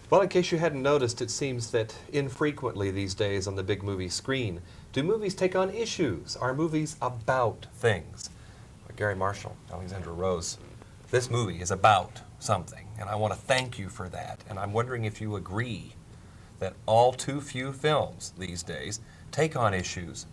Well, in case you hadn't noticed, it seems that infrequently these days on the big movie screen, do movies take on issues? Are movies about things? Garry Marshall, Alexandra Rose, this movie is about something, and I want to thank you for that. And I'm wondering if you agree that all too few films these days take on issues,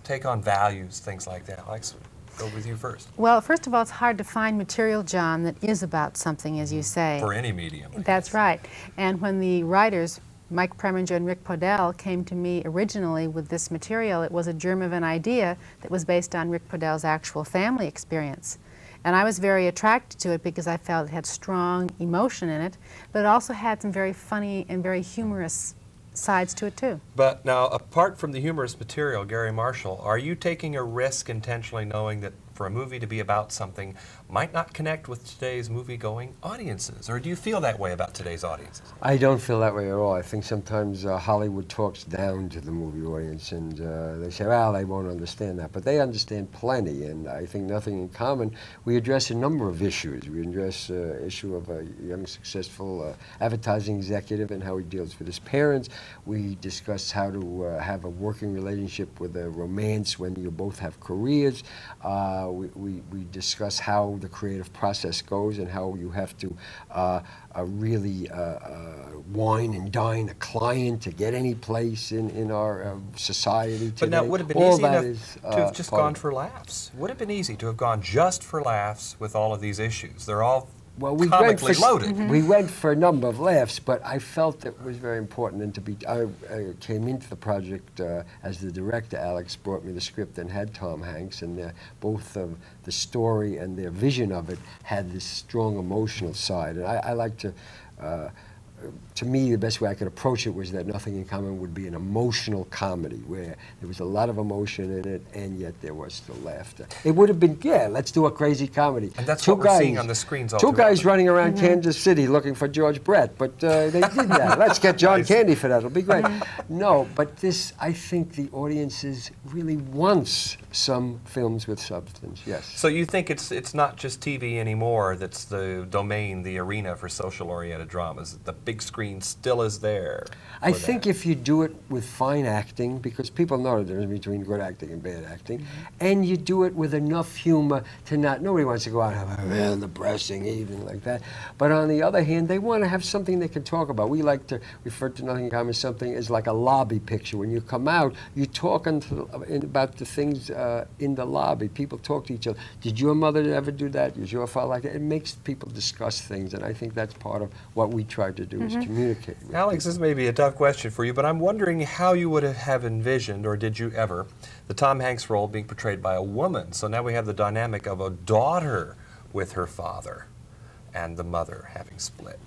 take on values, things like that. Alex, go with you first. Well, first of all, it's hard to find material, John, that is about something, as you say. For any medium. That's right. And when the writers, Mike Preminger and Rick Podell, came to me originally with this material, it was a germ of an idea that was based on Rick Podell's actual family experience. And I was very attracted to it because I felt it had strong emotion in it, but it also had some very funny and very humorous sides to it too. But now, apart from the humorous material, Garry Marshall, are you taking a risk intentionally knowing that for a movie to be about something might not connect with today's movie-going audiences? Or do you feel that way about today's audiences? I don't feel that way at all. I think sometimes Hollywood talks down to the movie audience, and they say, well, they won't understand that. But they understand plenty, and I think Nothing in Common, we address a number of issues. We address the issue of a young, successful advertising executive and how he deals with his parents. We discuss how to have a working relationship with a romance when you both have careers. We discuss how the creative process goes and how you have to really wine and dine a client to get any place in our society today. But now, would it have been easy enough to have just gone for laughs? Would it have been easy to have gone just for laughs with all of these issues? They're all comically loaded. We went for a number of laughs, but I felt it was very important. And I came into the project as the director. Alex brought me the script and had Tom Hanks, and both the story and their vision of it had this strong emotional side. And I like to me, the best way I could approach it was that Nothing in Common would be an emotional comedy where there was a lot of emotion in it, and yet there was still laughter. It would have been, yeah, let's do a crazy comedy. And that's what we're seeing on the screens all Two guys often. running around Kansas City looking for George Brett, but they did that. Let's get John Candy for that. It'll be great. No, but this, I think the audiences really wants some films with substance, yes. So you think it's not just TV anymore that's the domain, the arena for social-oriented dramas. The big screen still is there. I think if you do it with fine acting, because people know the difference between good acting and bad acting, and you do it with enough humor to nobody wants to go out and have a real depressing evening like that. But on the other hand, they want to have something they can talk about. We like to refer to Nothing in Common as something as like a lobby picture. When you come out, you're talking about the things in the lobby. People talk to each other. Did your mother ever do that? Is your father like that? It makes people discuss things, and I think that's part of what we try to do is communicate with Alex, this may be a tough question for you, but I'm wondering how you would have envisioned, or did you ever, the Tom Hanks role being portrayed by a woman. So now we have the dynamic of a daughter with her father and the mother having split.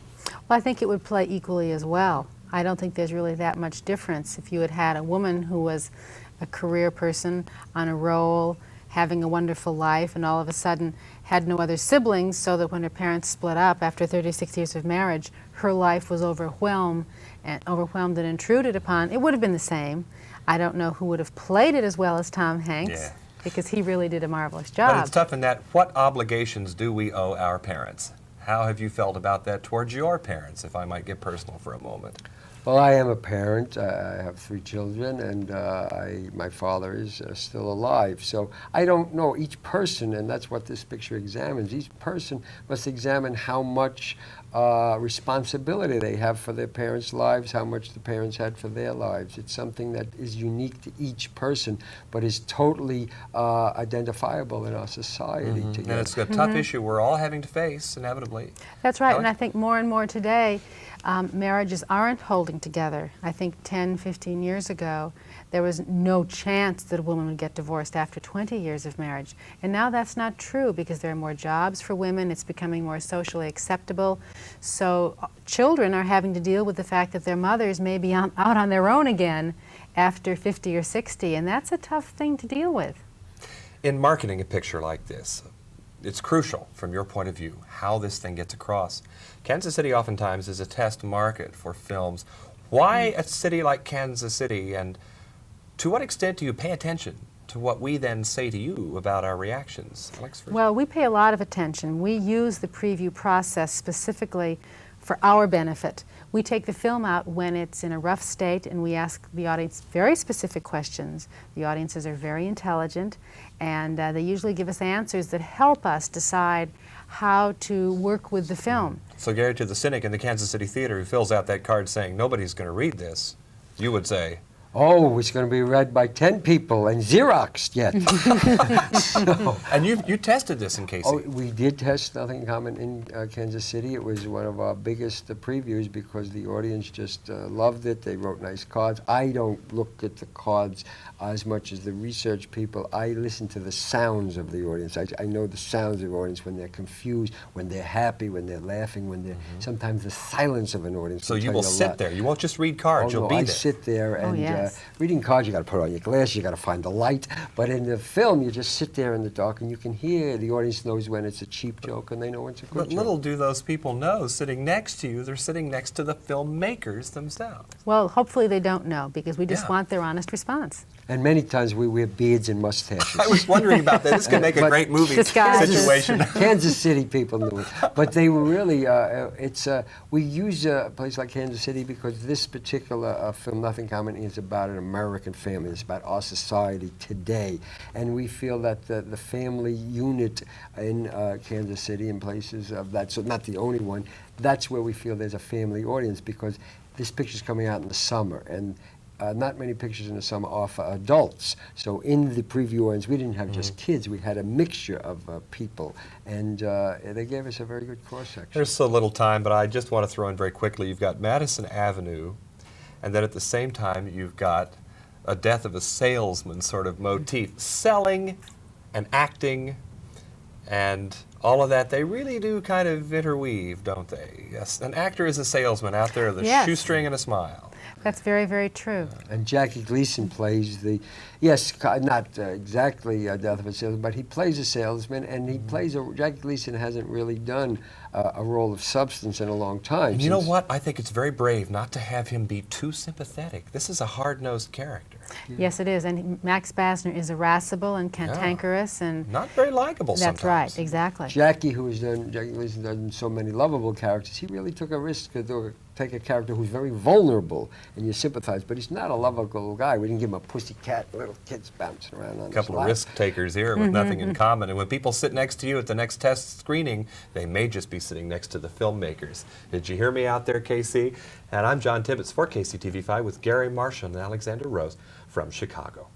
Well, I think it would play equally as well. I don't think there's really that much difference if you had had a woman who was a career person on a roll, having a wonderful life, and all of a sudden had no other siblings, so that when her parents split up after 36 years of marriage, her life was overwhelmed and intruded upon. It would have been the same. I don't know who would have played it as well as Tom Hanks, because he really did a marvelous job. But it's tough in that, what obligations do we owe our parents? How have you felt about that towards your parents, if I might get personal for a moment? Well, I am a parent. I have 3 children, and my father is still alive. So I don't know each person, and that's what this picture examines. Each person must examine how much responsibility they have for their parents' lives, how much the parents had for their lives. It's something that is unique to each person, but is totally identifiable in our society together. And it's a tough issue we're all having to face, inevitably. That's right, and I think more and more today, marriages aren't holding together. I think 10, 15 years ago, there was no chance that a woman would get divorced after 20 years of marriage. And now that's not true because there are more jobs for women. It's becoming more socially acceptable. So children are having to deal with the fact that their mothers may be out on their own again after 50 or 60, and that's a tough thing to deal with. In marketing a picture like this, it's crucial, from your point of view, how this thing gets across. Kansas City oftentimes is a test market for films. Why a city like Kansas City, and to what extent do you pay attention to what we then say to you about our reactions? Alex, first. Well, we pay a lot of attention. We use the preview process specifically for our benefit. We take the film out when it's in a rough state, and we ask the audience very specific questions. The audiences are very intelligent, and they usually give us answers that help us decide how to work with the film. So Gary, to the cynic in the Kansas City Theater who fills out that card saying nobody's going to read this, you would say, oh, it's going to be read by 10 people and Xeroxed yet. So, and you tested this in KC. oh, we did test Nothing in Common in Kansas City. It was one of our biggest previews because the audience just loved it. They wrote nice cards. I don't look at the cards as much as the research people. I listen to the sounds of the audience. I know the sounds of the audience when they're confused, when they're happy, when they're laughing, when they're sometimes the silence of an audience. So can you tell will a sit lot. there. You won't just read cards. Oh, You'll no, be I there. sit there and yes. reading cards, you got to put on your glasses, you got to find the light. But in the film, you just sit there in the dark and you can hear the audience knows when it's a cheap joke and they know when it's a good But joke. little do those people know, sitting next to you, they're sitting next to the filmmakers themselves. Well, hopefully they don't know, because we just Yeah. want their honest response. And many times we wear beards and mustaches. I was wondering about that. This could make a But- great movie Disguises. situation. Kansas City people knew it, but they were really. We use a place like Kansas City because this particular film, Nothing Common, is about an American family. It's about our society today, and we feel that the family unit in Kansas City and places of that. So not the only one. That's where we feel there's a family audience because this picture's coming out in the summer and. Not many pictures in the summer are for adults. So in the preview audience, we didn't have just kids. We had a mixture of people. And they gave us a very good cross-section. There's so little time, but I just want to throw in very quickly. You've got Madison Avenue, and then at the same time, you've got a death of a salesman sort of motif. Selling and acting and all of that, they really do kind of interweave, don't they? Yes, an actor is a salesman out there with a Yes. shoestring and a smile. That's very, very true. And Jackie Gleason plays not exactly Death of a Salesman, but he plays a salesman, and he plays Jackie Gleason hasn't really done a role of substance in a long time. And you know what? I think it's very brave not to have him be too sympathetic. This is a hard-nosed character. Yes, it is. And Max Basner is irascible and cantankerous, and Not very likable that's sometimes. right, exactly. Jackie Gleason done so many lovable characters, he really took a risk to take a character who's very vulnerable, and you sympathize, but he's not a lovable guy. We didn't give him a pussy cat, little kids bouncing around on A couple his of lap. risk takers here with nothing in common. And when people sit next to you at the next test screening, they may just be sitting next to the filmmakers. Did you hear me out there, KC? And I'm John Tibbetts for KCTV5 with Garry Marshall and Alexandra Rose from Chicago.